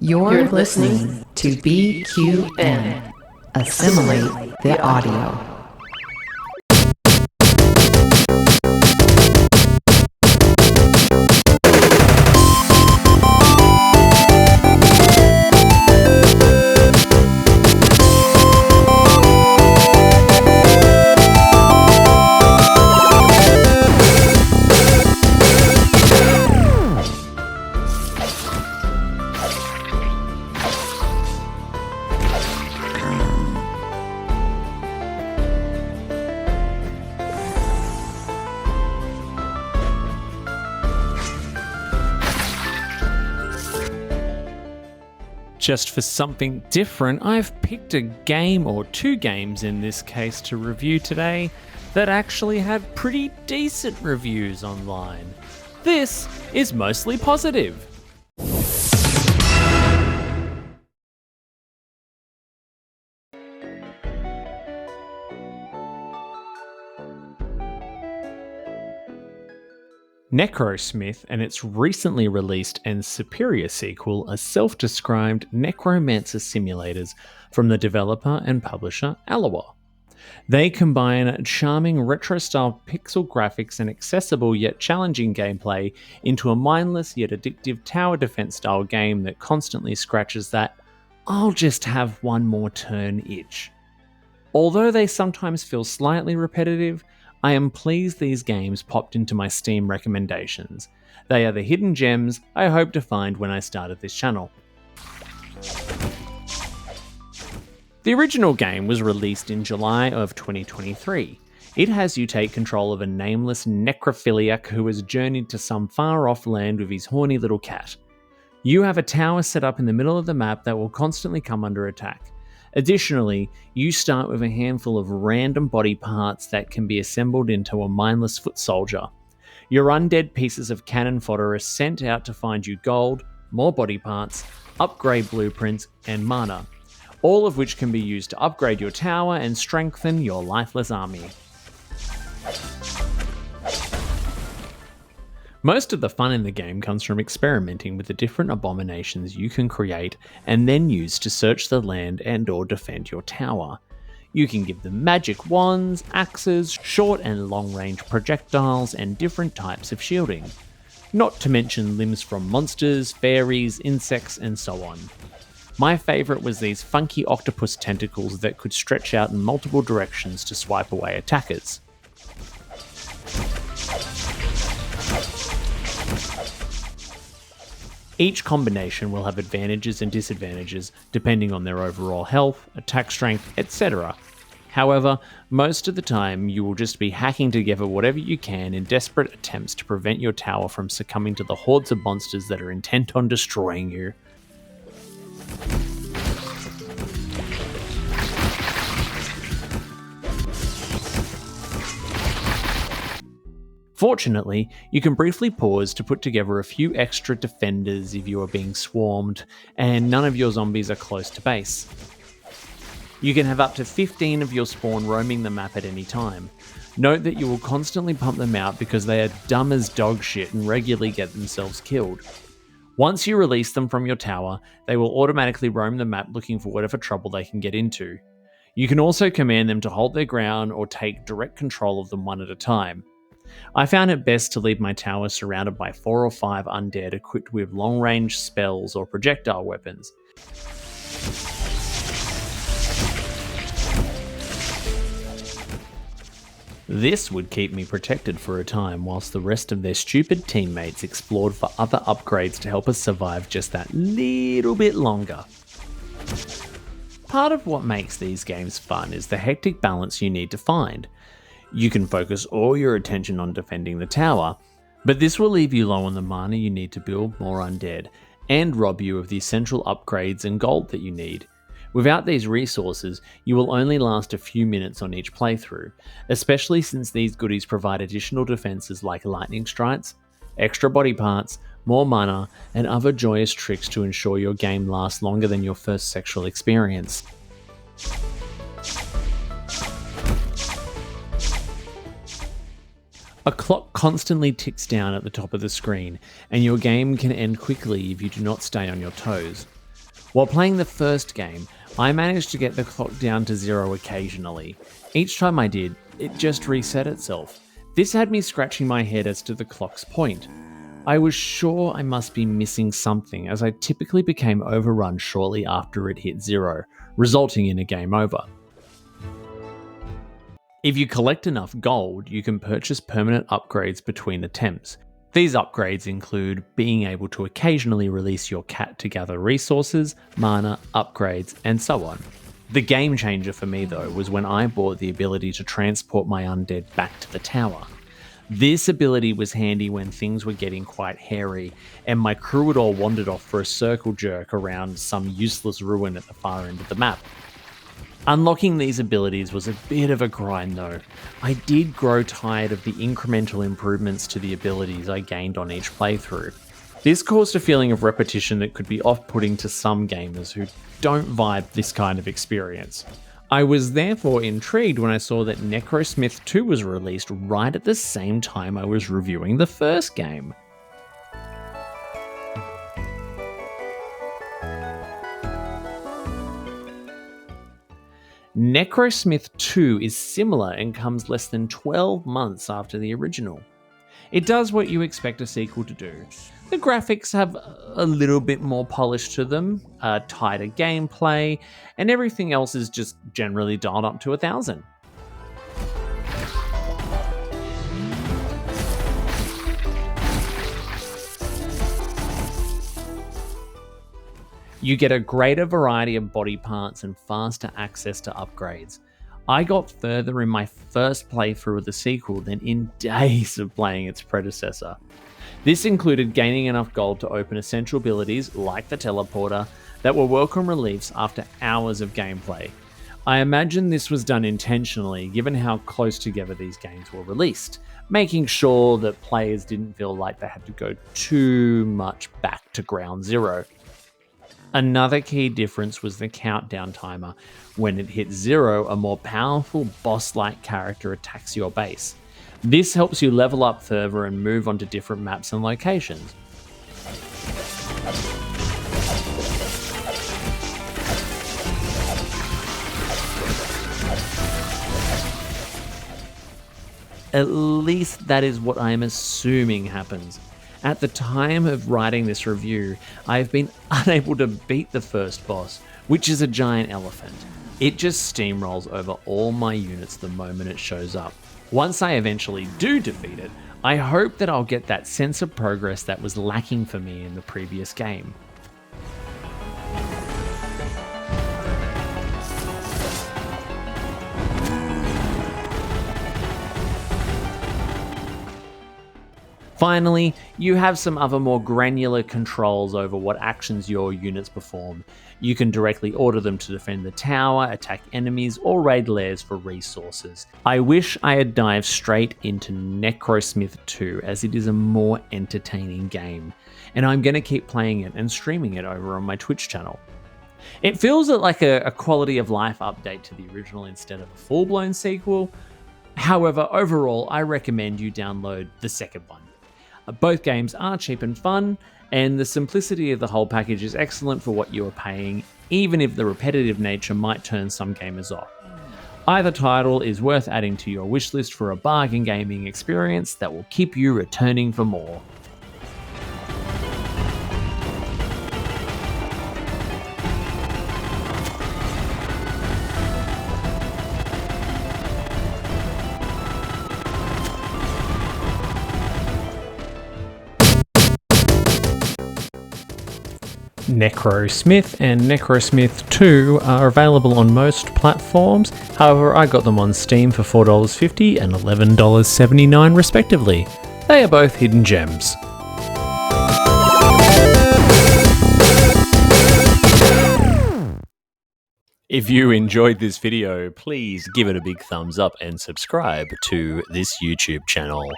You're listening to BQN. Assimilate the audio. Just for something different, I've picked a game, or two games in this case, to review today that actually had pretty decent reviews online. This is mostly positive. Necrosmith and its recently released and superior sequel are self-described necromancer simulators from the developer and publisher Alloa. They combine charming retro-style pixel graphics and accessible yet challenging gameplay into a mindless yet addictive tower defense style game that constantly scratches that "I'll just have one more turn" itch. Although they sometimes feel slightly repetitive, I am pleased these games popped into my Steam recommendations. They are the hidden gems I hoped to find when I started this channel. The original game was released in July of 2023. It has you take control of a nameless necrophiliac who has journeyed to some far-off land with his horny little cat. You have a tower set up in the middle of the map that will constantly come under attack. Additionally, you start with a handful of random body parts that can be assembled into a mindless foot soldier. Your undead pieces of cannon fodder are sent out to find you gold, more body parts, upgrade blueprints, and mana, all of which can be used to upgrade your tower and strengthen your lifeless army. Most of the fun in the game comes from experimenting with the different abominations you can create and then use to search the land and/or defend your tower. You can give them magic wands, axes, short and long-range projectiles, and different types of shielding. Not to mention limbs from monsters, fairies, insects, and so on. My favourite was these funky octopus tentacles that could stretch out in multiple directions to swipe away attackers. Each combination will have advantages and disadvantages depending on their overall health, attack strength, etc. However, most of the time you will just be hacking together whatever you can in desperate attempts to prevent your tower from succumbing to the hordes of monsters that are intent on destroying you. Fortunately, you can briefly pause to put together a few extra defenders if you are being swarmed and none of your zombies are close to base. You can have up to 15 of your spawn roaming the map at any time. Note that you will constantly pump them out because they are dumb as dog shit and regularly get themselves killed. Once you release them from your tower, they will automatically roam the map looking for whatever trouble they can get into. You can also command them to hold their ground or take direct control of them one at a time. I found it best to leave my tower surrounded by 4 or 5 undead equipped with long-range spells or projectile weapons. This would keep me protected for a time whilst the rest of their stupid teammates explored for other upgrades to help us survive just that little bit longer. Part of what makes these games fun is the hectic balance you need to find. You can focus all your attention on defending the tower, but this will leave you low on the mana you need to build more undead, and rob you of the essential upgrades and gold that you need. Without these resources, you will only last a few minutes on each playthrough, especially since these goodies provide additional defenses like lightning strikes, extra body parts, more mana, and other joyous tricks to ensure your game lasts longer than your first sexual experience. A clock constantly ticks down at the top of the screen, and your game can end quickly if you do not stay on your toes. While playing the first game, I managed to get the clock down to 0 occasionally. Each time I did, it just reset itself. This had me scratching my head as to the clock's point. I was sure I must be missing something, as I typically became overrun shortly after it hit 0, resulting in a game over. If you collect enough gold, you can purchase permanent upgrades between attempts. These upgrades include being able to occasionally release your cat to gather resources, mana, upgrades, and so on. The game changer for me though was when I bought the ability to transport my undead back to the tower. This ability was handy when things were getting quite hairy and my crew had all wandered off for a circle jerk around some useless ruin at the far end of the map. Unlocking these abilities was a bit of a grind though. I did grow tired of the incremental improvements to the abilities I gained on each playthrough. This caused a feeling of repetition that could be off-putting to some gamers who don't vibe this kind of experience. I was therefore intrigued when I saw that Necrosmith 2 was released right at the same time I was reviewing the first game. Necrosmith 2 is similar and comes less than 12 months after the original. It does what you expect a sequel to do. The graphics have a little bit more polish to them, tighter gameplay, and everything else is just generally dialed up to 1000. You get a greater variety of body parts and faster access to upgrades. I got further in my first playthrough of the sequel than in days of playing its predecessor. This included gaining enough gold to open essential abilities, like the teleporter, that were welcome reliefs after hours of gameplay. I imagine this was done intentionally given how close together these games were released, making sure that players didn't feel like they had to go too much back to ground zero. Another key difference was the countdown timer. When it hits 0, a more powerful boss-like character attacks your base. This helps you level up further and move on to different maps and locations. At least that is what I am assuming happens. At the time of writing this review, I have been unable to beat the first boss, which is a giant elephant. It just steamrolls over all my units the moment it shows up. Once I eventually do defeat it, I hope that I'll get that sense of progress that was lacking for me in the previous game. Finally, you have some other more granular controls over what actions your units perform. You can directly order them to defend the tower, attack enemies, or raid lairs for resources. I wish I had dived straight into Necrosmith 2 as it is a more entertaining game, and I'm going to keep playing it and streaming it over on my Twitch channel. It feels like a quality of life update to the original instead of a full-blown sequel. However, overall, I recommend you download the second one. Both games are cheap and fun, and the simplicity of the whole package is excellent for what you are paying, even if the repetitive nature might turn some gamers off. Either title is worth adding to your wishlist for a bargain gaming experience that will keep you returning for more. Necrosmith and Necrosmith 2 are available on most platforms, however I got them on Steam for $4.50 and $11.79 respectively. They are both hidden gems. If you enjoyed this video, please give it a big thumbs up and subscribe to this YouTube channel.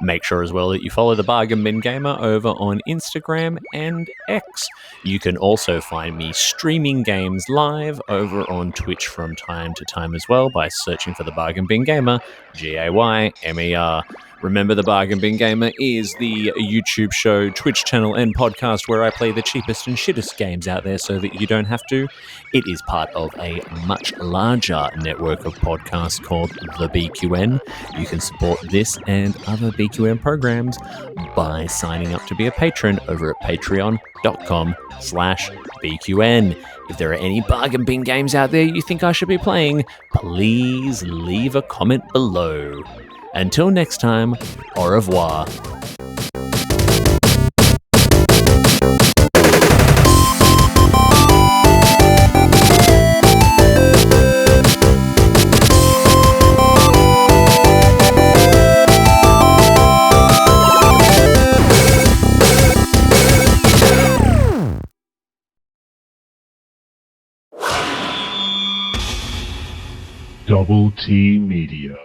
Make sure as well that you follow the Bargain Bin Gamer over on Instagram and X. You can also find me streaming games live over on Twitch from time to time as well by searching for the Bargain Bin Gamer, Gaymer. Remember, the Bargain Bin Gamer is the YouTube show, Twitch channel, and podcast where I play the cheapest and shittest games out there so that you don't have to. It is part of a much larger network of podcasts called the BQN. You can support this and other BQN programs by signing up to be a patron over at patreon.com/BQN. If there are any Bargain Bin games out there you think I should be playing, please leave a comment below. Until next time, au revoir. Double T Media.